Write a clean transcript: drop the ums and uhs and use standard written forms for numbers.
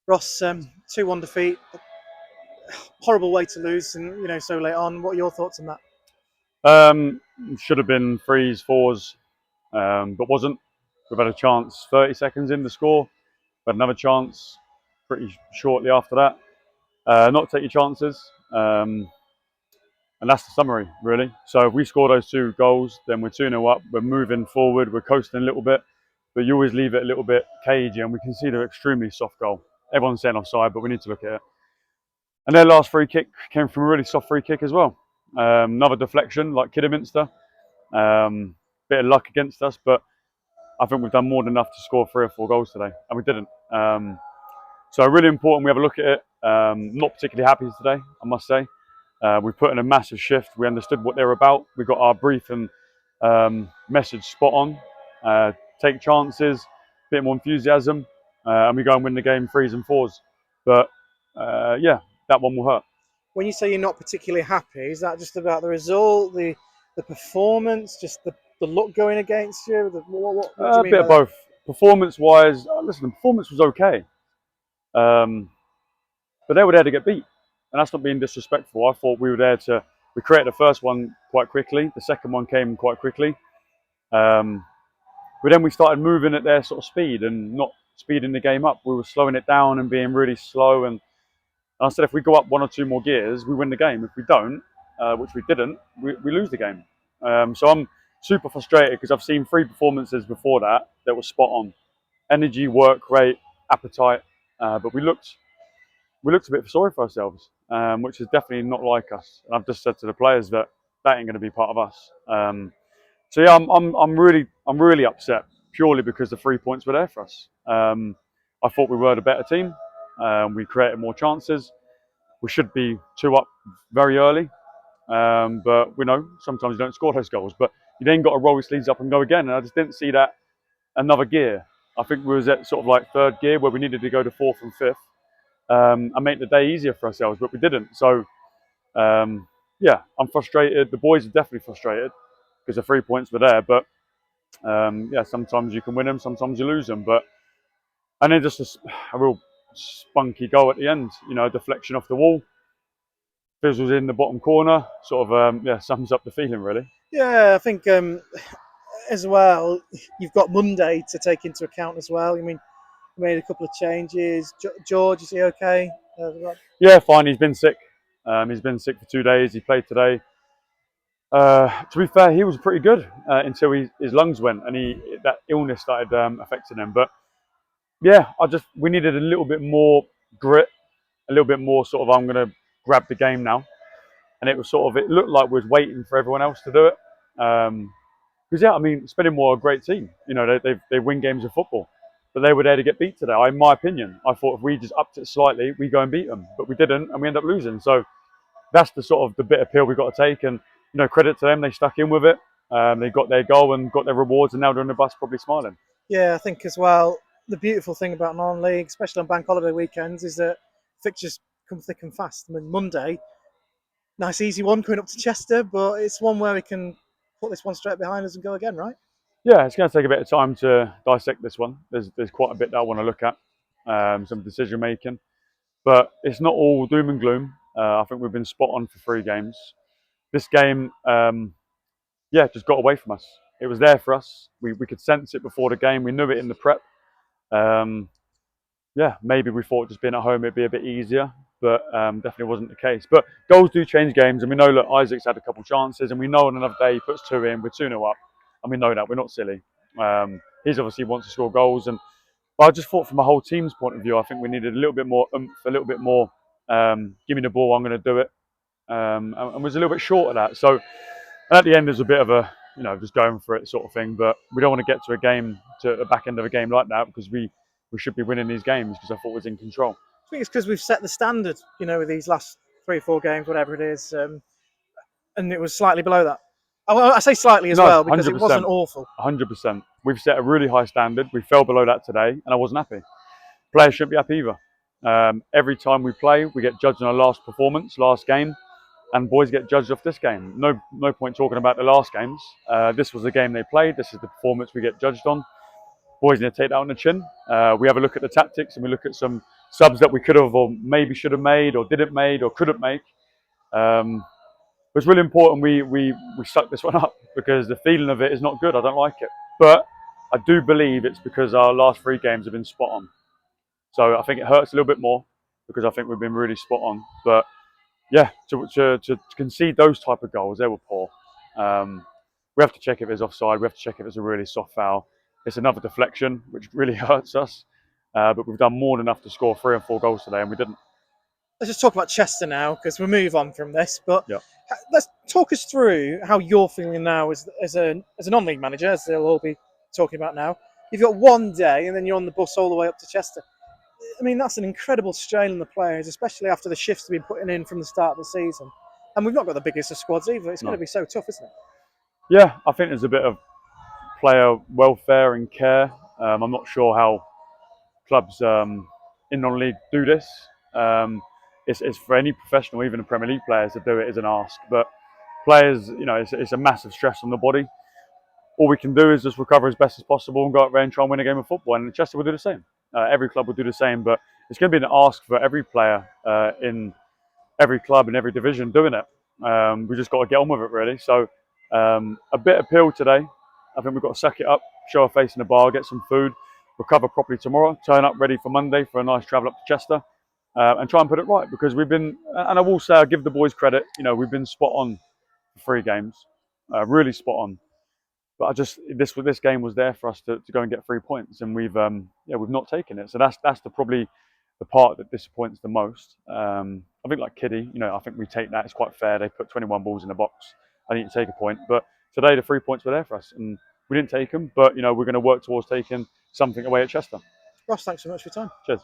Ross, 2-1 defeat. Horrible way to lose, and so late on. What are your thoughts on that? Should have been threes, fours, but wasn't. We've had a chance 30 seconds in to score. We had another chance pretty shortly after that. Not take your chances. And that's the summary, really. So if we score those 2 goals, then we're 2-0 up. We're moving forward. We're coasting a little bit. But you always leave it a little bit cagey, and we conceded an extremely soft goal. Everyone's saying offside, but we need to look at it. And their last free kick came from a really soft free kick as well. Another deflection, like Kidderminster. Bit of luck against us, but I think we've done more than enough to score 3 or 4 goals today, and we didn't. So really important we have a look at it. Not particularly happy today, I must say. We put in a massive shift. We understood what they were about. We got our brief and message spot on. Take chances, a bit more enthusiasm, and we go and win the game 3s and 4s. But yeah, that one will hurt. When you say you're not particularly happy, is that just about the result, the performance, just the luck going against you? What do you mean? A bit of both. Performance-wise, listen, the performance was okay. But they were there to get beat. And that's not being disrespectful. I thought we were there to... We created the first one quite quickly. The second one came quite quickly. But then we started moving at their sort of speed and not speeding the game up. We were slowing it down and being really slow. And I said, if we go up 1 or 2 more gears, we win the game. If we don't, which we didn't, we lose the game. So I'm super frustrated because I've seen 3 performances before that were spot on. Energy, work rate, appetite. But we looked a bit sorry for ourselves, which is definitely not like us. And I've just said to the players that ain't going to be part of us. So yeah, I'm really upset purely because the 3 points were there for us. I thought we were the better team. We created more chances. We should be 2 up very early, but we know sometimes you don't score those goals. But you then got to roll your sleeves up and go again. And I just didn't see that another gear. I think we was at sort of like 3rd gear where we needed to go to 4th and 5th. And make the day easier for ourselves, but we didn't. So, yeah, I'm frustrated. The boys are definitely frustrated because the 3 points were there. But yeah, sometimes you can win them, sometimes you lose them. And then just a real spunky goal at the end. A deflection off the wall. Fizzles in the bottom corner. Sort of yeah, sums up the feeling really. Yeah, I think as well, you've got Monday to take into account as well. I mean, you made a couple of changes. George, is he okay? Yeah, fine. He's been sick. He's been sick for 2 days. He played today. To be fair, he was pretty good until his lungs went and that illness started affecting him. But yeah, we needed a little bit more grit, a little bit more sort of I'm going to grab the game now. And it looked like we was waiting for everyone else to do it. Because yeah, I mean, Spennymoor are a great team. They win games of football, but they were there to get beat today. In my opinion, I thought if we just upped it slightly, we go and beat them, but we didn't, and we end up losing. So that's the sort of the bitter pill we got to take. And credit to them, they stuck in with it. They got their goal and got their rewards, and now they're on the bus, probably smiling. Yeah, I think as well. The beautiful thing about non-league, especially on bank holiday weekends, is that fixtures come thick and fast. I mean, Monday, nice easy one coming up to Chester, but it's one where we can put this one straight behind us and go again, right? Yeah, it's going to take a bit of time to dissect this one. There's quite a bit that I want to look at, some decision making, but it's not all doom and gloom. I think we've been spot on for 3 games. This game, yeah, just got away from us. It was there for us. We could sense it before the game. We knew it in the prep. Yeah, maybe we thought just being at home it'd be a bit easier, but definitely wasn't the case. But goals do change games, and we know that Isaac's had a couple chances, and we know on another day he puts 2 in, we're 2-0 up, and we know that. We're not silly. He's obviously wants to score goals, but I just thought from a whole team's point of view, I think we needed a little bit more oomph, a little bit more, give me the ball, I'm going to do it, and was a little bit short of that. So at the end, there's a bit of a, just going for it sort of thing, but we don't want to get to the back end of a game like that, because we should be winning these games, because I thought we was in control. I think it's because we've set the standard, with these last 3 or 4 games, whatever it is, and it was slightly below that. I say slightly as well, because 100%. It wasn't awful. 100%. We've set a really high standard. We fell below that today, and I wasn't happy. Players shouldn't be happy either. Every time we play, we get judged on our last performance, last game, and boys get judged off this game. No point talking about the last games. This was the game they played. This is the performance we get judged on. Boys need to take that on the chin. We have a look at the tactics, and we look at some subs that we could have or maybe should have made or didn't made or couldn't make. But it's really important we suck this one up because the feeling of it is not good. I don't like it. But I do believe it's because our last 3 games have been spot on. So I think it hurts a little bit more because I think we've been really spot on. But yeah, to concede those type of goals, they were poor. We have to check if it's offside. We have to check if it's a really soft foul. It's another deflection, which really hurts us. But we've done more than enough to score 3 and 4 goals today, and we didn't. Let's just talk about Chester now because we'll move on from this. But Yeah. let's talk us through how you're feeling now as a non-league manager, as they'll all be talking about now. You've got one day, and then you're on the bus all the way up to Chester. I mean, that's an incredible strain on the players, especially after the shifts they've been putting in from the start of the season. And we've not got the biggest of squads either. It's going to be so tough, isn't it? Yeah, I think there's a bit of player welfare and care. I'm not sure how clubs in non-league do this. It's for any professional, even the Premier League players, to do it is an ask. But players, it's a massive stress on the body. All we can do is just recover as best as possible and go out there and try and win a game of football. And Chester will do the same. Every club will do the same. But it's going to be an ask for every player in every club in every division doing it. We just got to get on with it, really. So a bit of pill today. I think we've got to suck it up, show our face in the bar, get some food, recover properly tomorrow, turn up ready for Monday for a nice travel up to Chester, and try and put it right. Because we've been, and I will say, I give the boys credit. We've been spot on for 3 games, really spot on. But this game was there for us to go and get 3 points, and we've not taken it. So that's probably the part that disappoints the most. I think like Kiddy, I think we take that. It's quite fair. They put 21 balls in the box. I need to take a point, but today the 3 points were there for us, and we didn't take them. But we're going to work towards taking something away at Chester. Ross, thanks so much for your time. Cheers.